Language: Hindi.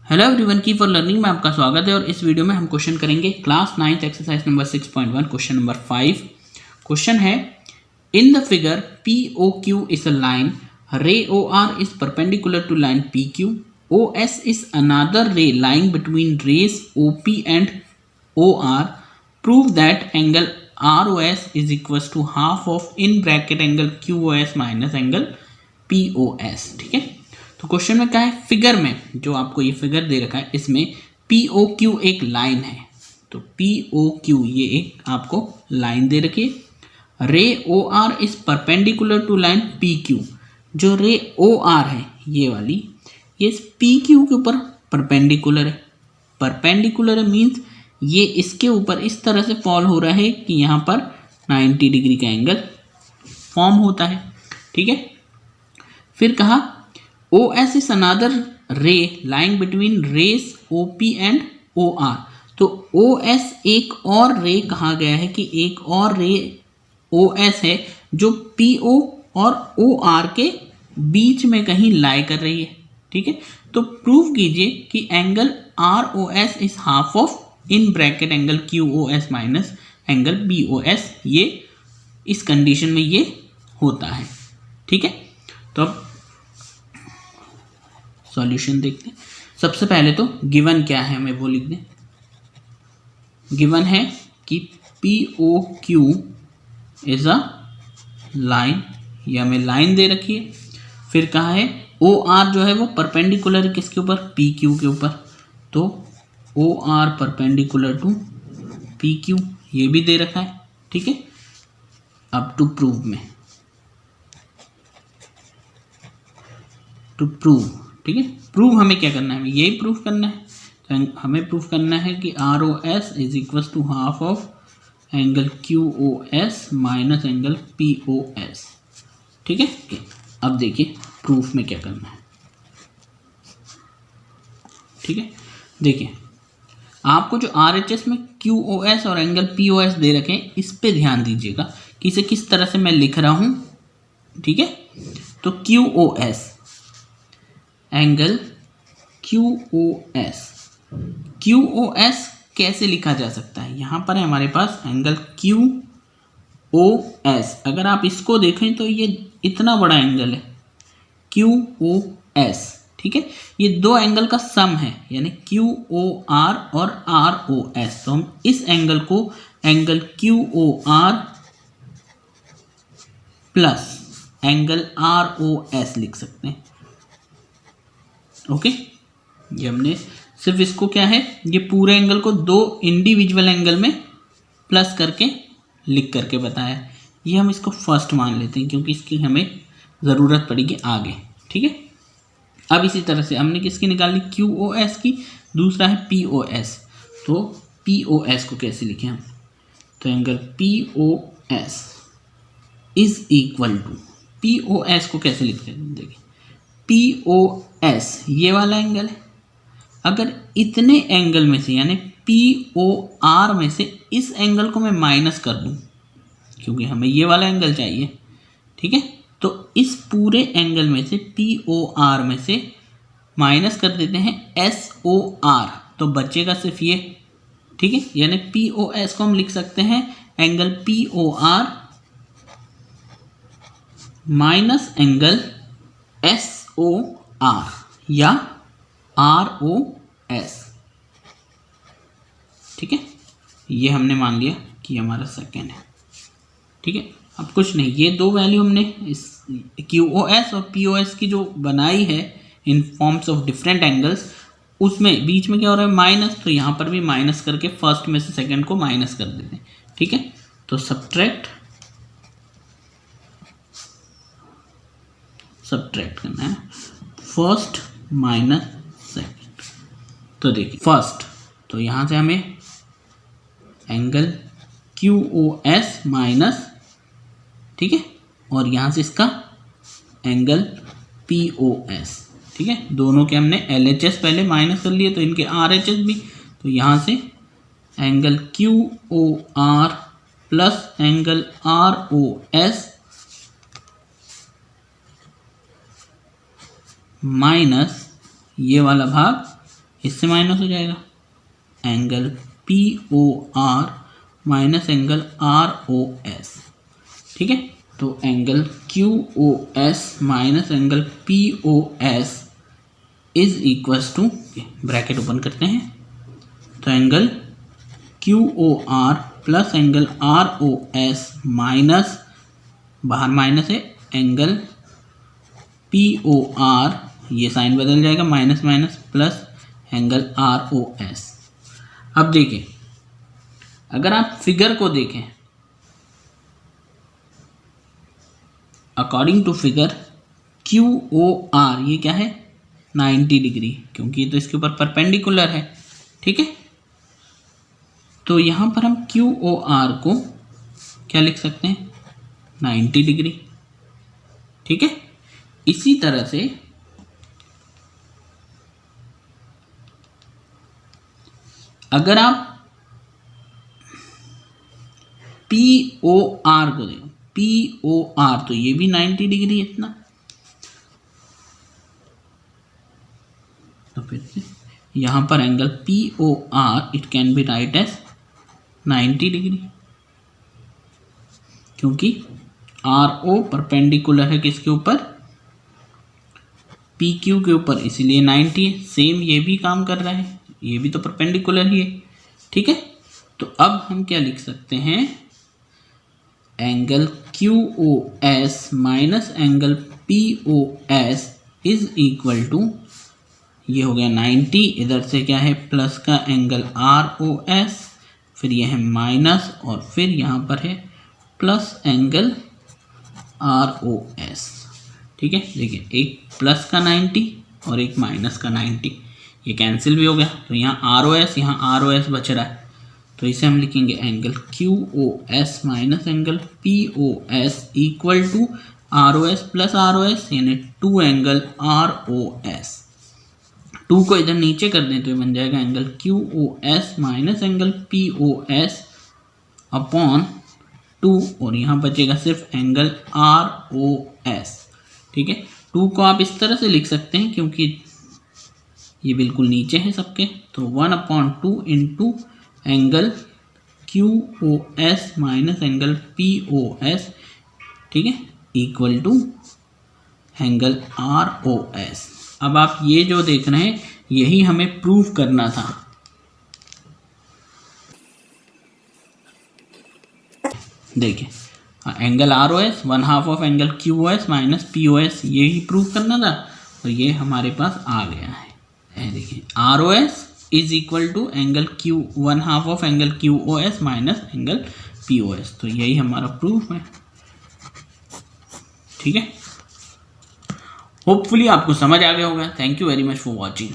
हेलो एवरीवन की फॉर लर्निंग में आपका स्वागत है। और इस वीडियो में हम क्वेश्चन करेंगे class 9th exercise number 6.1 question number 5। Question है in the figure POQ is a line, ray OR is perpendicular to line PQ, OS is another ray lying between rays OP and OR, prove that angle ROS is equal to half of in bracket angle QOS minus angle POS। ठीक है, तो क्वेश्चन में क्या है, फिगर में जो आपको ये फिगर दे रखा है इसमें POQ एक लाइन है। तो POQ ये एक आपको लाइन दे रखी है। Ray OR is perpendicular to line PQ, जो रे OR है ये वाली, ये PQ के ऊपर परपेंडिकुलर है। परपेंडिकुलर मीन्स ये इसके ऊपर इस तरह से फॉल हो रहा है कि यहाँ पर 90 डिग्री का एंगल फॉर्म होता है। ठीक है, फिर कहा OS is another ray lying between rays OP and OR। तो OS एक और रे कहा गया है कि एक और रे OS है जो PO और OR के बीच में कहीं लाई कर रही है। ठीक है, तो प्रूव कीजिए कि angle ROS is half of in bracket angle QOS minus angle BOS। ये इस कंडीशन में ये होता है। ठीक है, तो अब सॉल्यूशन देखते हैं। सबसे पहले तो गिवन क्या है हमें वो लिख दें। गिवन है कि POQ इज अ लाइन, ये हमें लाइन दे रखी है। फिर कहा है OR जो है वो परपेंडिकुलर है किसके ऊपर, PQ के ऊपर। तो OR परपेंडिकुलर टू PQ ये भी दे रखा है। ठीक है, अब टू प्रूव में, टू प्रूव, ठीक है, प्रूव हमें क्या करना है, यही प्रूव करना है। तो हमें प्रूव करना है कि ROS is equal to half of angle QOS minus angle POS। ठीक है, अब देखिए प्रूफ में क्या करना है। ठीक है, देखिए आपको जो RHS में QOS और एंगल POS दे रखे हैं इस पे ध्यान दीजिएगा कि इसे किस तरह से मैं लिख रहा हूं। ठीक है, तो QOS एंगल QOS कैसे लिखा जा सकता है, यहां पर है हमारे पास एंगल QOS। अगर आप इसको देखें तो ये इतना बड़ा एंगल है QOS। ठीक है, ये दो एंगल का सम है यानी QOR और ROS। तो हम इस एंगल को angle QOR plus angle ROS लिख सकते हैं। ओके, ये हमने सिर्फ इसको क्या है, ये पूरे एंगल को दो इंडिविजुअल एंगल में प्लस करके लिख करके बताया। ये हम इसको फर्स्ट मान लेते हैं क्योंकि इसकी हमें ज़रूरत पड़ेगी आगे। ठीक है, अब इसी तरह से हमने किसकी निकाली, QOS की, दूसरा है POS। तो POS को कैसे लिखें हम, तो angle POS is equal to, POS को कैसे लिखते हैं, देखिए POS ये वाला एंगल है। अगर इतने एंगल में से यानी POR में से इस एंगल को मैं माइनस कर दूं क्योंकि हमें ये वाला एंगल चाहिए। ठीक है, तो इस पूरे एंगल में से POR में से माइनस कर देते हैं SOR, तो बचेगा सिर्फ ये। ठीक है, यानी POS को हम लिख सकते हैं angle POR minus angle SOR या ROS। ठीक है, ये हमने मान लिया कि हमारा सेकेंड है। ठीक है, अब कुछ नहीं, ये दो वैल्यू हमने इस QOS और POS की जो बनाई है इन फॉर्म्स ऑफ डिफरेंट एंगल्स, उसमें बीच में क्या हो रहा है माइनस, तो यहाँ पर भी माइनस करके फर्स्ट में से सेकेंड को माइनस कर देते हैं। ठीक है, तो सब्ट्रैक्ट करना है फर्स्ट माइनस सेकेंड। तो देखिए फर्स्ट, तो यहाँ से हमें एंगल QOS माइनस, ठीक है, और यहाँ से इसका एंगल POS। ठीक है, दोनों के हमने LHS पहले माइनस कर लिए तो इनके RHS भी, तो यहाँ से angle QOR plus angle ROS minus ये वाला भाग इससे माइनस हो जाएगा angle POR minus angle ROS, ठीक है। तो angle QOS minus angle POS is equals to, bracket open करते हैं, तो angle QOR plus angle ROS minus, बाहर माइनस है, एंगल POR, ये साइन बदल जाएगा, minus minus plus angle ROS। अब देखिए, अगर आप फिगर को देखें, अकॉर्डिंग टू फिगर QOR ये क्या है 90 डिग्री, क्योंकि ये तो इसके ऊपर परपेंडिकुलर है, ठीक है। तो यहां पर हम QOR को क्या लिख सकते हैं 90 डिग्री, ठीक है। इसी तरह से अगर आप POR को देखो, POR तो ये भी 90 डिग्री है इतना, तो फिर से यहां पर angle POR it can be right as 90 degree, क्योंकि RO परपेंडिकुलर है किसके ऊपर, PQ के ऊपर, इसलिए 90 है। सेम ये भी काम कर रहा है, ये भी तो परपेंडिकुलर ही है, ठीक है। तो अब हम क्या लिख सकते हैं, angle QOS minus angle POS is equal to, ये हो गया 90, इधर से क्या है प्लस का एंगल ROS, फिर यह है माइनस, और फिर यहाँ पर है प्लस एंगल ROS, ठीक है। देखिए एक प्लस का 90 और एक माइनस का 90, ये कैंसिल भी हो गया, तो यहाँ ROS बच रहा है, तो इसे हम लिखेंगे angle QOS minus angle POS equal to ROS plus ROS, यानी 2 एंगल ROS। 2 को इधर नीचे कर दें तो ये बन जाएगा angle QOS minus angle POS upon 2, और यहाँ बचेगा सिर्फ एंगल ROS, ठीक है। 2 को आप इस तरह से लिख सकते हैं क्योंकि ये बिल्कुल नीचे है सबके, तो 1/2 into angle QOS minus angle POS, ठीक है, इक्वल टू एंगल ROS। अब आप ये जो देख रहे हैं यही हमें प्रूव करना था, देखिए angle ROS 1/2 of angle QOS minus POS, यही प्रूव करना था, और ये हमारे पास आ गया है। देखिए ROS is equal to angle 1/2 of angle QOS minus angle POS, तो यही हमारा प्रूफ है, ठीक है। होपफुली आपको समझ आ गया होगा। Thank you very much for watching.